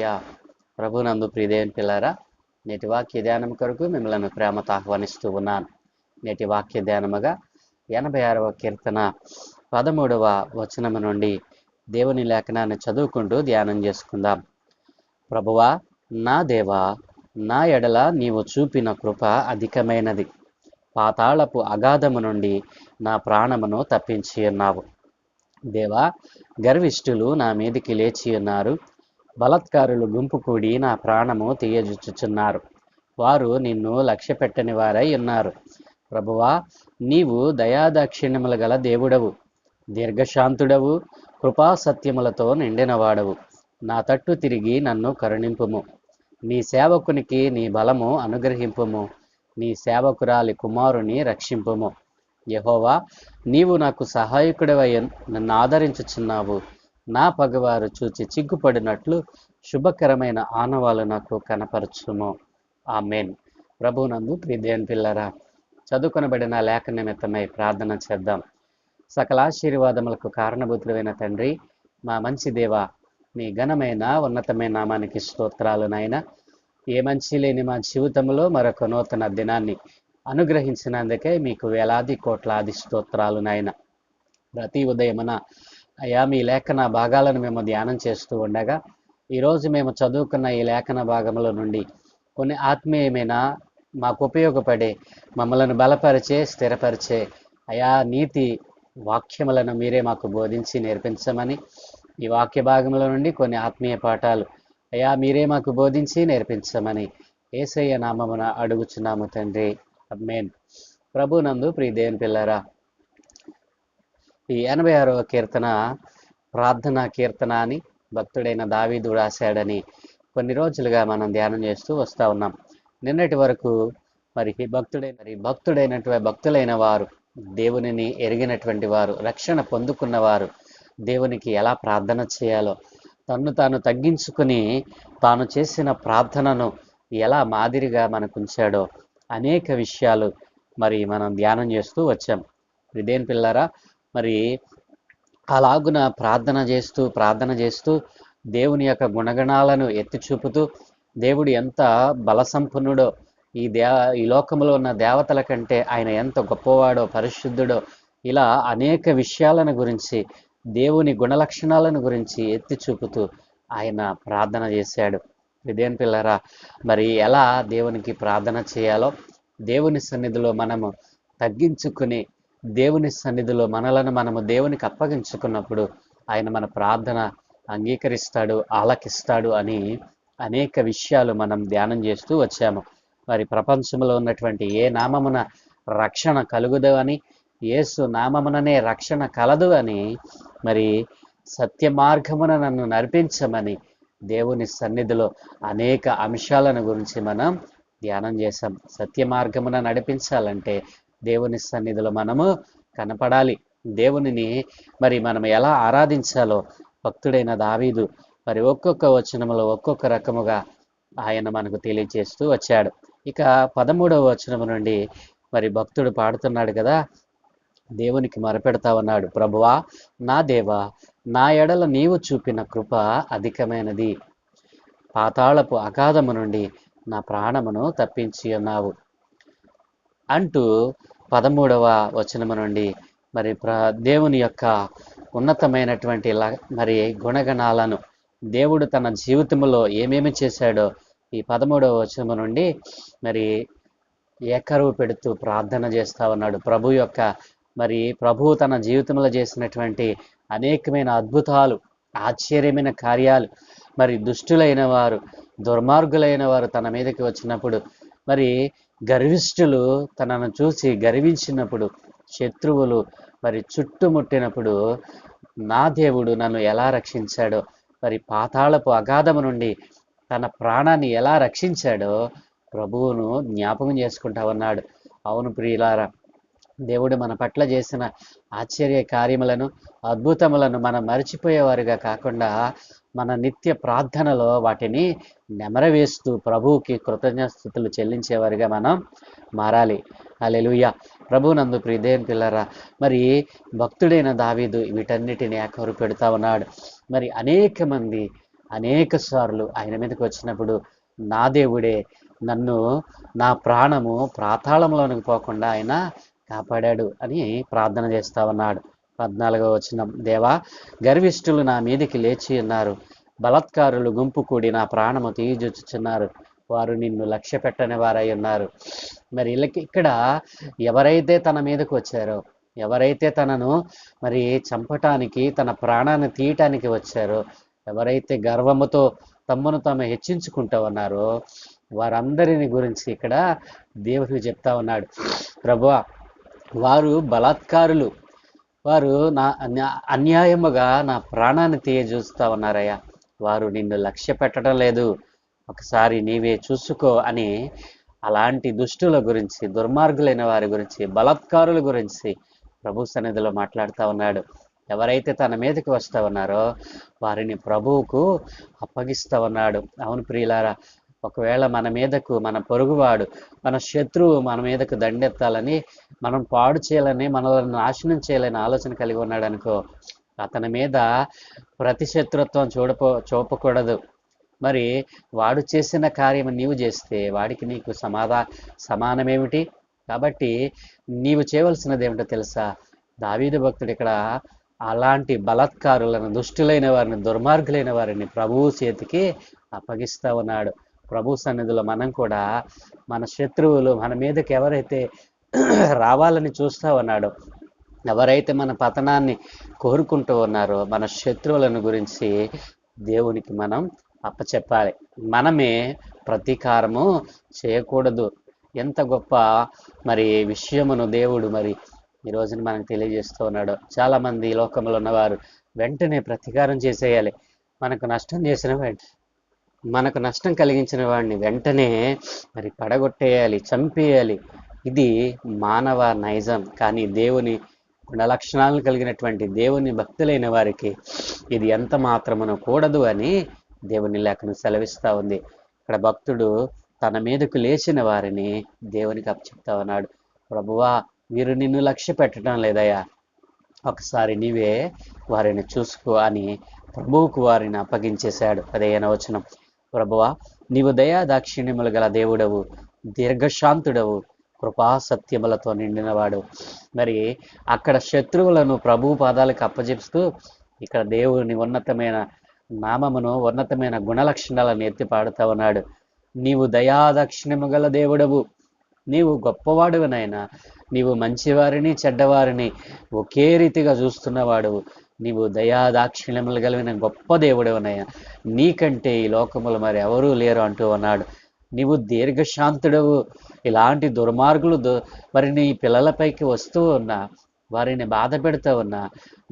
హల్లెలూయా. ప్రభునందు ప్రియదేవుని పిల్లారా, నేటి వాక్య ధ్యానం కొరకు మిమ్మల్ని ప్రేమతో ఆహ్వానిస్తూ ఉన్నాను. నేటి వాక్య ధ్యానముగా 86వ కీర్తన 13వ వచనము నుండి దేవుని లేఖనాన్ని చదువుకుంటూ ధ్యానం చేసుకుందాం. ప్రభువా, నా దేవా, నా ఎడల నీవు చూపిన కృప అధికమైనది. పాతాళపు అగాధము నుండి నా ప్రాణమును తప్పించి ఉన్నావు. దేవా, గర్విష్ఠులు నా మీదికి లేచి ఉన్నారు. బలత్కారులు గుంపు కూడి నా ప్రాణము తీయజుచ్చుచున్నారు. వారు నిన్ను లక్ష్య పెట్టని వారై ఉన్నారు. ప్రభువా, నీవు దయాదాక్షిణ్యములు గల దేవుడవు, దీర్ఘశాంతుడవు, కృపా సత్యములతో నిండినవాడవు. నా తట్టు తిరిగి నన్ను కరుణింపుము. నీ సేవకునికి నీ బలము అనుగ్రహింపుము. నీ సేవకురాలి కుమారుని రక్షింపుము. యెహోవా, నీవు నాకు సహాయకుడివై నన్ను ఆదరించుచున్నావు. నా పగవారు చూచి చిగ్గుపడినట్లు శుభకరమైన ఆనవాలు నాకు కనపరచుము. ఆమేన్. ప్రభునందు ప్రియదేవుని పిల్లరా, చదువుకొనబడిన లేఖ నిమిత్తమై ప్రార్థన చేద్దాం. సకల ఆశీర్వాదములకు కారణభూతుడైన తండ్రి, మా మంచి దేవ, నీ ఘనమైన ఉన్నతమైన నామానికి స్తోత్రాలు నాయన. ఏ మంచి లేని మా జీవితంలో మరొక నూతన దినాన్ని అనుగ్రహించినందుకే మీకు వేలాది కోట్లాది స్తోత్రాలు నాయన. ప్రతి ఉదయమున అయా మీ లేఖన భాగాలను మేము ధ్యానం చేస్తూ ఉండగా, ఈరోజు మేము చదువుకున్న ఈ లేఖన భాగంలో నుండి కొన్ని ఆత్మీయమైన మాకు ఉపయోగపడే, మమ్మలను బలపరిచే, స్థిరపరిచే అయా నీతి వాక్యములను మీరే మాకు బోధించి నేర్పించమని, ఈ వాక్య భాగంలో నుండి కొన్ని ఆత్మీయ పాఠాలు అయా మీరే మాకు బోధించి నేర్పించమని యేసయ్య నామమున అడుగుచున్నాము తండ్రి. ఆమేన్. ప్రభునందు ప్రియదేవుని పిల్లరా, ఈ 86వ కీర్తన ప్రార్థనా కీర్తన అని భక్తుడైన దావీదు రాశాడని కొన్ని రోజులుగా మనం ధ్యానం చేస్తూ వస్తూ ఉన్నాం. నిన్నటి వరకు భక్తులైన వారు, దేవునిని ఎరిగినటువంటి వారు, రక్షణ పొందుకున్నవారు దేవునికి ఎలా ప్రార్థన చేయాలో, తన్ను తాను తగ్గించుకుని తాను చేసిన ప్రార్థనను ఎలా మాదిరిగా మనకు ఉంచాడో అనేక విషయాలు మనం ధ్యానం చేస్తూ వచ్చాం. ఇదేం పిల్లరా, అలాగున ప్రార్థన చేస్తూ దేవుని యొక్క గుణగణాలను ఎత్తి చూపుతూ, దేవుడు ఎంత బలసంపన్నుడో, ఈ లోకంలో ఉన్న దేవతల కంటే ఆయన ఎంత గొప్పవాడో, పరిశుద్ధుడో, ఇలా అనేక విషయాలను గురించి, దేవుని గుణలక్షణాలను గురించి ఎత్తి చూపుతూ ఆయన ప్రార్థన చేశాడు. ఇదేం పిల్లరా, ఎలా దేవునికి ప్రార్థన చేయాలో, దేవుని సన్నిధిలో మనము తగ్గించుకుని, దేవుని సన్నిధిలో మనము దేవునికి అప్పగించుకున్నప్పుడు ఆయన మన ప్రార్థన అంగీకరిస్తాడు, ఆలకిస్తాడు అని అనేక విషయాలు మనం ధ్యానం చేస్తూ వచ్చాము. ప్రపంచంలో ఉన్నటువంటి ఏ నామమున రక్షణ కలుగుదు అని, యేసు నామముననే రక్షణ కలదు అని, సత్య మార్గమున నన్ను నడిపించమని దేవుని సన్నిధిలో అనేక అంశాలను గురించి మనం ధ్యానం చేశాం. సత్య మార్గమున నడిపించాలంటే దేవుని సన్నిధిలో మనము కనపడాలి. దేవునిని మనం ఎలా ఆరాధించాలో భక్తుడైన దావీదు ఒక్కొక్క వచనములో ఒక్కొక్క రకముగా ఆయన మనకు తెలియజేస్తూ వచ్చాడు. ఇక 13వ వచనము నుండి భక్తుడు పాడుతున్నాడు కదా, దేవునికి మొరపెడతా ఉన్నాడు. ప్రభువా, నా దేవా, నా ఎడల నీవు చూపిన కృప అధికమైనది. పాతాళపు అగాధము నుండి నా ప్రాణమును తప్పించి ఉన్నావు అంటూ 13వ వచనము నుండి దేవుని యొక్క ఉన్నతమైనటువంటి గుణగణాలను, దేవుడు తన జీవితంలో ఏమేమి చేశాడో ఈ 13వ వచనము నుండి ఏకరువు పెడుతూ ప్రార్థన చేస్తా ఉన్నాడు. ప్రభువు తన జీవితంలో చేసినటువంటి అనేకమైన అద్భుతాలు, ఆశ్చర్యమైన కార్యాలు, దుష్టులైన వారు, దుర్మార్గులైన వారు తన మీదకి వచ్చినప్పుడు, గర్విష్ఠులు తనను చూసి గర్వించినప్పుడు, శత్రువులు చుట్టుముట్టినప్పుడు నా దేవుడు నన్ను ఎలా రక్షించాడో, పాతాళపు అగాధము నుండి తన ప్రాణాన్ని ఎలా రక్షించాడో ప్రభువును జ్ఞాపకం చేసుకుంటా ఉన్నాడు. అవును ప్రియులారా, దేవుడు మన పట్ల చేసిన ఆశ్చర్య కార్యములను, అద్భుతములను మనం మర్చిపోయేవారుగా కాకుండా మన నిత్య ప్రార్థనలో వాటిని నెమరవేస్తూ ప్రభువుకి కృతజ్ఞతాస్తుతులు చెల్లించేవారుగా మనం మారాలి. హల్లెలూయా. ప్రభువునందు ప్రియదేవుని పిల్లరా, భక్తుడైన దావీదు వీటన్నిటిని ఏకరు పెడతా ఉన్నాడు. అనేక మంది అనేక సార్లు ఆయన మీదకి వచ్చినప్పుడు నా దేవుడే నన్ను, నా ప్రాణము పాతాళంలోనికి పోకుండా ఆయన కాపాడాడు అని ప్రార్థన చేస్తా ఉన్నాడు. 14వ వచనం, దేవా, గర్విష్ఠులు నా మీదికి లేచి ఉన్నారు, బలాత్కారులు గుంపు కూడి నా ప్రాణము తీయజొచ్చుచున్నారు, వారు నిన్ను లక్ష్య పెట్టని వారై ఉన్నారు. మరి వీళ్ళకి ఇక్కడ ఎవరైతే తన మీదకు వచ్చారో, ఎవరైతే తనను మరి చంపటానికి, తన ప్రాణాన్ని తీయటానికి వచ్చారో, ఎవరైతే గర్వముతో తమ్మును తాము హెచ్చించుకుంటూ ఉన్నారో వారందరిని గురించి ఇక్కడ దేవుడికి చెప్తా ఉన్నాడు. ప్రభువా, వారు బలాత్కారులు, వారు అన్యాయముగా నా ప్రాణాన్ని తీయజూస్తా ఉన్నారయ్యా, వారు నిన్ను లక్ష్య పెట్టడం లేదు, ఒకసారి నీవే చూసుకో అని అలాంటి దుష్టుల గురించి, దుర్మార్గులైన వారి గురించి, బలాత్కారుల గురించి ప్రభు సన్నిధిలో మాట్లాడుతూ ఉన్నాడు. ఎవరైతే తన మీదకి వస్తూ ఉన్నారో వారిని ప్రభువుకు అప్పగిస్తూ ఉన్నాడు. అవును ప్రియులారా, ఒకవేళ మన మీదకు మన పొరుగువాడు, మన శత్రువు మన మీదకు దండెత్తాలని, మనం పాడు చేయాలని, మనల్ని నాశనం చేయాలని ఆలోచన కలిగి ఉన్నాడు అనుకో, అతని మీద ప్రతి శత్రుత్వం చూపకూడదు. మరి వాడు చేసిన కార్యం నీవు చేస్తే వాడికి నీకు సమానమేమిటి? కాబట్టి నీవు చేయవలసినది ఏమిటో తెలుసా? దావీదు భక్తుడు ఇక్కడ అలాంటి బలాత్కారులను, దుష్టులైన వారిని, దుర్మార్గులైన వారిని ప్రభువు చేతికి అప్పగిస్తా ఉన్నాడు. ప్రభు సన్నిధిలో మనం కూడా మన శత్రువులు మన మీదకి ఎవరైతే రావాలని చూస్తూ ఉన్నాడో, ఎవరైతే మన పతనాన్ని కోరుకుంటూ ఉన్నారో, మన శత్రువులను గురించి దేవునికి మనం అప్పచెప్పాలి. మనమే ప్రతీకారము చేయకూడదు. ఎంత గొప్ప మరి విషయమును దేవుడు మరి ఈ రోజున మనకు తెలియజేస్తూ ఉన్నాడు. చాలామంది లోకంలో ఉన్నవారు వెంటనే ప్రతీకారం చేసేయాలి, మనకు నష్టం కలిగించిన వాడిని వెంటనే మరి పడగొట్టేయాలి, చంపేయాలి. ఇది మానవ నైజం. కానీ దేవుని గుణలక్షణాలను కలిగినటువంటి దేవుని భక్తులైన వారికి ఇది ఎంత మాత్రమును కూడదు అని దేవుని లేఖను సెలవిస్తూ ఉంది. ఇక్కడ భక్తుడు తన మీదకు లేచిన వారిని దేవునికి అప్పచెప్తా ఉన్నాడు. ప్రభువా, వీరు నిన్ను లక్ష్య పెట్టడం లేదయ్యా, ఒకసారి నీవే వారిని చూసుకో అని ప్రభువుకు వారిని అప్పగించేశాడు. 15వ వచనం, ప్రభువా, నీవు దయా దాక్షిణ్యములు గల దేవుడవు, దీర్ఘశాంతుడవు, కృపా సత్యములతో నిండినవాడు. మరి అక్కడ శత్రువులను ప్రభు పాదాలకు అప్పచెప్తూ ఇక్కడ దేవుని ఉన్నతమైన నామమును, ఉన్నతమైన గుణలక్షణాలను ఎత్తి పాడుతా ఉన్నాడు. నీవు దయాదాక్షిణ్యము గల దేవుడవు, నీవు గొప్పవాడువనైనా, నీవు మంచివారిని చెడ్డవారిని ఒకే రీతిగా చూస్తున్నవాడువు, నీవు దయాదాక్షిణ్యములు కలిగిన గొప్ప దేవుడవునయ్యా, నీకంటే ఈ లోకములు మరి ఎవరూ లేరు అంటూ ఉన్నాడు. నీవు దీర్ఘశాంతుడవు, ఇలాంటి దుర్మార్గులు మరి నీ పిల్లలపైకి వస్తూ ఉన్నా, వారిని బాధ పెడుతూ ఉన్నా,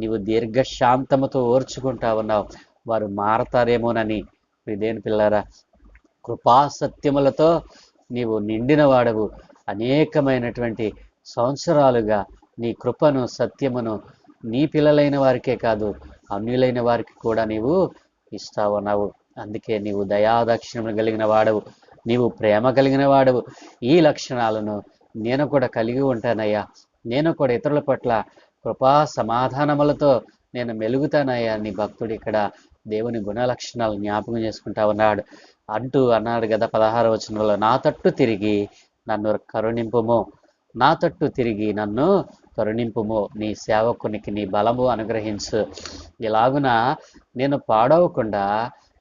నీవు దీర్ఘశాంతముతో ఓర్చుకుంటా ఉన్నావు, వారు మారతారేమోనని. ఇదేని పిల్లరా, కృపా సత్యములతో నీవు నిండిన వాడవు. అనేకమైనటువంటి సంవత్సరాలుగా నీ కృపను, సత్యమును నీ పిల్లలైన వారికే కాదు, అన్యులైన వారికి కూడా నీవు ఇస్తా ఉన్నావు. అందుకే నీవు దయాదాక్షిణ్యములు కలిగిన వాడవు, నీవు ప్రేమ కలిగిన వాడవు. ఈ లక్షణాలను నేను కూడా కలిగి ఉంటానయ్యా, నేను కూడా ఇతరుల పట్ల కృపా సమాధానములతో నేను మెలుగుతానయ్యా. నీ భక్తుడు ఇక్కడ దేవుని గుణ లక్షణాలు జ్ఞాపకం చేసుకుంటా ఉన్నాడు. అన్నాడు కదా 16వ వచనంలో, నా తట్టు తిరిగి నన్ను కరుణింపుము, నా తట్టు తిరిగి నన్ను కరుణింపుము, నీ సేవకునికి నీ బలము అనుగ్రహించు. ఇలాగున నేను పాడవకుండా,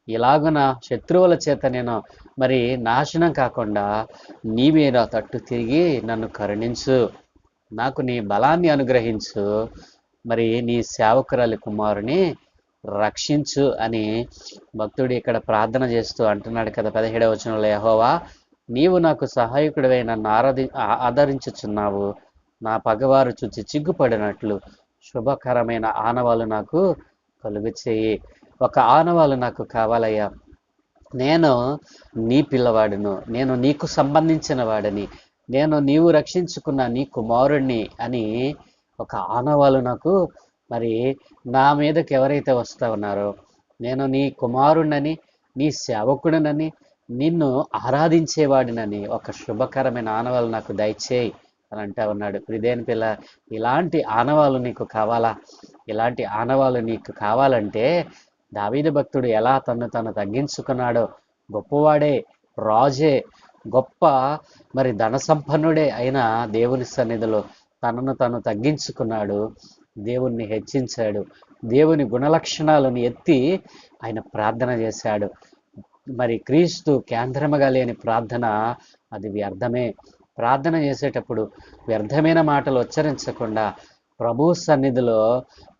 ఇలాగున శత్రువుల చేత నేను మరి నాశనం కాకుండా నీవే నా తట్టు తిరిగి నన్ను కరుణించు, నాకు నీ బలాన్ని అనుగ్రహించు, మరి నీ సేవకురాలి కుమారుని రక్షించు అని భక్తుడు ఇక్కడ ప్రార్థన చేస్తూ అంటున్నాడు కదా 17వ వచనంలో, యెహోవా, నీవు నాకు సహాయకుడివై నన్ను ఆదరించుచున్నావు, నా పగవారు చూచి చిగ్గుపడినట్లు శుభకరమైన ఆనవాలు నాకు కలుగు చేయి. ఒక ఆనవాలు నాకు కావాలయ్యా, నేను నీ పిల్లవాడును, నేను నీకు సంబంధించిన వాడిని, నీవు రక్షించుకున్న నీ కుమారుణ్ణి అని ఒక ఆనవాలు నాకు మరి నా మీదకి ఎవరైతే వస్తా ఉన్నారో, నేను నీ కుమారుణ్ణని, నీ సేవకుడినని, నిన్ను ఆరాధించేవాడినని ఒక శుభకరమైన ఆనవాలు నాకు దయచేయి అని అంటా ఉన్నాడు. ఇదేని పిల్ల, ఇలాంటి ఆనవాలు నీకు కావాలా? ఇలాంటి ఆనవాలు నీకు కావాలంటే దావీదు భక్తుడు ఎలా తను తగ్గించుకున్నాడో, గొప్పవాడే, రాజే, గొప్ప మరి ధన సంపన్నుడే అయినా దేవుని సన్నిధిలో తను తగ్గించుకున్నాడు, దేవుణ్ణి హెచ్చించాడు, దేవుని గుణలక్షణాలను ఎత్తి ఆయన ప్రార్థన చేశాడు. మరి క్రీస్తు కేంద్రముగా లేని ప్రార్థన అది వ్యర్థమే. ప్రార్థన చేసేటప్పుడు వ్యర్థమైన మాటలు ఉచ్చరించకుండా ప్రభు సన్నిధిలో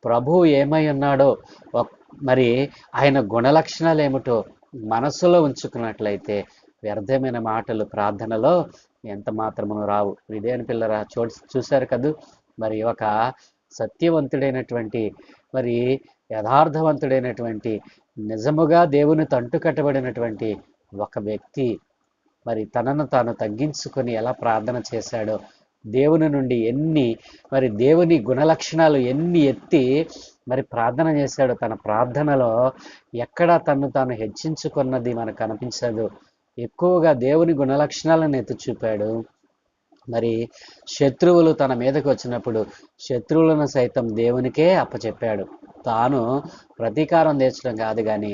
ప్రభు ఏమై ఉన్నాడో మరి ఆయన గుణలక్షణాలు ఏమిటో మనసులో ఉంచుకున్నట్లయితే వ్యర్థమైన మాటలు ప్రార్థనలో ఎంత మాత్రమును రావు. ఇదేని పిల్లరా చూశారు కదూ, మరి ఒక సత్యవంతుడైనటువంటి మరి యథార్థవంతుడైనటువంటి నిజముగా దేవుని తంటు కట్టబడినటువంటి ఒక వ్యక్తి మరి తనను తాను తగ్గించుకొని ఎలా ప్రార్థన చేశాడో, దేవుని నుండి మరి దేవుని గుణలక్షణాలు ఎన్ని ఎత్తి మరి ప్రార్థన చేశాడో, తన ప్రార్థనలో ఎక్కడ తాను హెచ్చించుకున్నది మనకు కనిపించదు. ఎక్కువగా దేవుని గుణలక్షణాలను ఎత్తి చూపాడు. మరి శత్రువులు తన మీదకి వచ్చినప్పుడు శత్రువులను సైతం దేవునికే అప్పచెప్పాడు. తాను ప్రతీకారం తీర్చడం కాదు కానీ,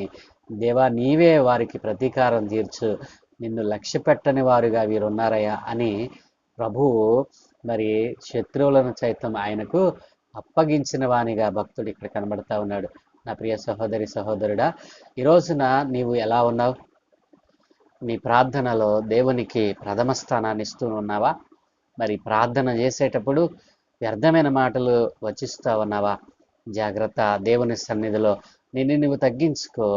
దేవా నీవే వారికి ప్రతీకారం తీర్చు, నిన్ను లక్ష్య పెట్టని వారుగా వీరున్నారయ్యా అని ప్రభువు మరి శత్రువులను సైతం ఆయనకు అప్పగించిన వానిగా భక్తుడు ఇక్కడ కనబడతా ఉన్నాడు. నా ప్రియ సహోదరి సహోదరుడా, ఈ రోజున నీవు ఎలా ఉన్నావు? నీ ప్రార్థనలో దేవునికి ప్రథమ స్థానాన్ని ఇస్తూ ఉన్నావా? మరి ప్రార్థన చేసేటప్పుడు వ్యర్థమైన మాటలు వచిస్తూ ఉన్నావా? జాగ్రత్త. దేవుని సన్నిధిలో నిన్ను నువ్వు తగ్గించుకో.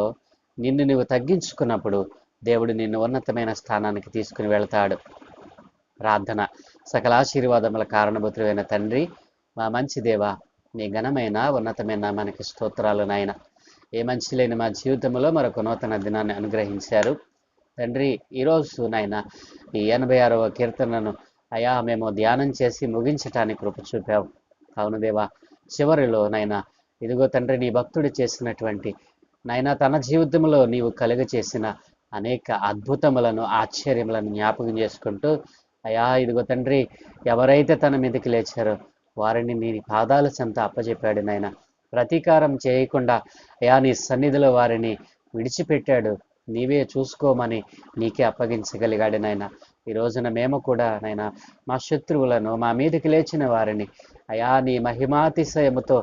నిన్ను నువ్వు తగ్గించుకున్నప్పుడు దేవుడు నిన్ను ఉన్నతమైన స్థానానికి తీసుకుని వెళ్తాడు. ప్రార్థన. సకల ఆశీర్వాదముల కారణభూతుడైన తండ్రి, మా మంచి దేవా, నీ ఘనమైన ఉన్నతమైన నామానికి స్తోత్రాలు నాయన. ఏ మంచి లేని మా జీవితంలో మరొక నూతన దినాన్ని అనుగ్రహించారు తండ్రి. ఈరోజు నాయన ఈ 86వ కీర్తనను అయా మేము ధ్యానం చేసి ముగించటానికి కృప చూపావు. అవును దేవా, చివరిలో నాయన ఇదిగో తండ్రి, నీ భక్తుడు చేసినటువంటి నాయన తన జీవితంలో నీవు కలుగ చేసిన అనేక అద్భుతములను ఆశ్చర్యములను జ్ఞాపకం చేసుకుంటూ అయా ఇదిగో తండ్రి, ఎవరైతే తన మీదకి లేచారో వారిని నీ పాదాల చెంత అప్పచెప్పాడు నాయన. ప్రతీకారం చేయకుండా అయా నీ సన్నిధిలో వారిని విడిచిపెట్టాడు. నీవే చూసుకోమని నీకే అప్పగించగలిగాడు నాయన. ఈ రోజున మేము కూడా నాయన మా శత్రువులను, మా మీదకి లేచిన వారిని అయా నీ మహిమాతిశయముతో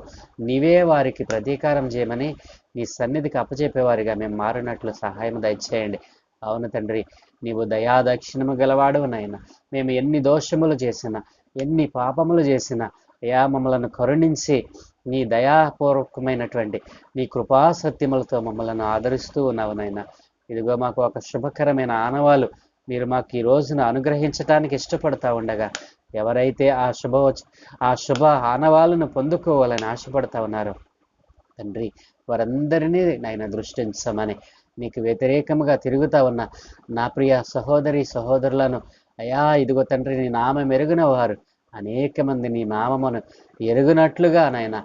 నీవే వారికి ప్రతీకారం చేయమని నీ సన్నిధికి అప్పచెప్పేవారిగా మేము మారినట్లు సహాయం దయచేయండి. అవును తండ్రి, నీవు దయాదక్షిణము గలవాడు నాయన. మేము ఎన్ని దోషములు చేసినా, ఎన్ని పాపములు చేసినా అయా మమ్మలను కరుణించి నీ దయాపూర్వకమైనటువంటి నీ కృపా సత్యములతో మమ్మల్ని ఆదరిస్తూ ఉన్నావు నాయన. ఇదిగో మాకు ఒక శుభకరమైన ఆనవాలు మీరు మాకు ఈ రోజున అనుగ్రహించటానికి ఇష్టపడతా ఉండగా, ఎవరైతే ఆ శుభ ఆనవాలను పొందుకోవాలని ఆశపడతా ఉన్నారో తండ్రి, వారందరినీ నాయన దృష్టించమని, నీకు వ్యతిరేకముగా తిరుగుతా ఉన్న నా ప్రియ సహోదరి సహోదరులను అయా ఇదిగో తండ్రి, నీ నామం ఎరుగున వారు అనేక మంది నీ నామమును ఎరుగునట్లుగా నాయన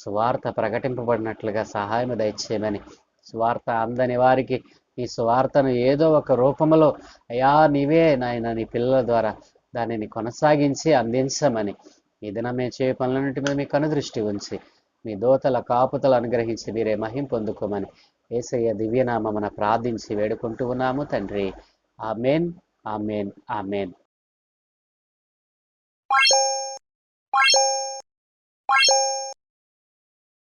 సువార్త ప్రకటింపబడినట్లుగా సహాయం దయచేయమని, సువార్త అందని వారికి ఈ సువార్తను ఏదో ఒక రూపంలో అయా నీవే నాయన నీ పిల్లల ద్వారా దానిని కొనసాగించి అందించమని, ఈ దినమే చేయ పనులన్నింటి మీద మీ కనుదృష్టి ఉంచి మీ దోతల కాపుతలు అనుగ్రహించి మీరే మహిం పొందుకోమని యేసయ్య దివ్యనామమున ప్రార్థించి వేడుకుంటూ ఉన్నాము తండ్రి. ఆమేన్, ఆమేన్, ఆమేన్.